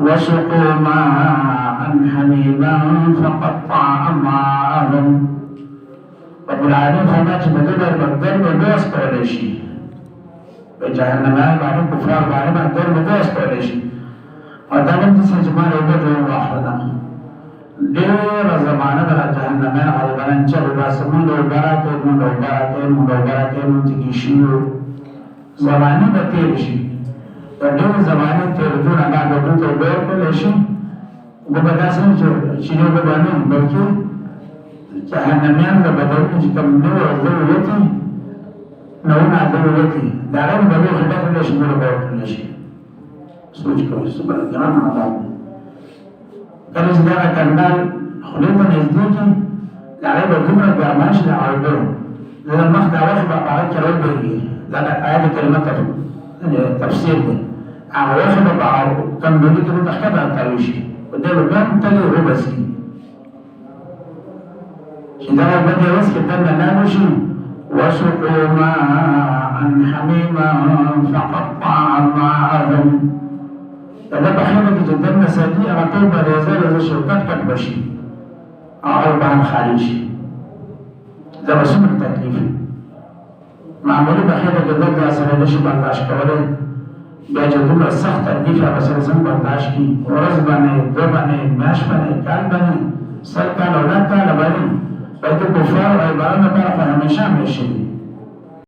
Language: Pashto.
وسقوا ماء حميما فقطع أمعاءهم. رب العالمين فرمایي چې بدل بدل به سپارل شي په جهنميان باندې کفار باندې بدل به سپارل شي او دا هم چې زموږ له وجه واحده ډېر زمانه د جهنميان غالبا چې رسمون او برکت مونږ ته شي زمانه به تیر شي د ډېر زمانه تیر جوړ نه غوډو ته ورکول شي وګداسم چې نو به باندې بلکې جهنميان د بدل چې کوم نو ضرورتي نو نه ضرورتي دا هم به خدای شي نو به ورکول شي سوچ کوئ سبحان الله کله چې دا کندال خلیفه نږدې کې دا به کومه ګرماش نه اورو دا مخ دا وخت په هغه کې راوړي دا آیت کلمه تفسیر دی هغه وخت په هغه کوم د دې کې تخته راځي شي په دې وګم ته یو بسي چې دا په دې وخت کې دا نه نشي وسقوا ماء حميما فقطع أمعاءهم. دا په خیمه کې چې دنه سړي هغه ټول به زه شوکت کټ بشي هغه به خارج شي دا به څومره تکلیف معمولي په خیمه کې دغه سره نشي برداشت کولی بیا چې دومره سخت تکلیف هغه سره څنګه برداشت کړي ورځ باندې دوه باندې میاشت باندې کال باندې سل کال او 9 کاله باندې بلکې کفار او عبارت لپاره خو همیشه همیشه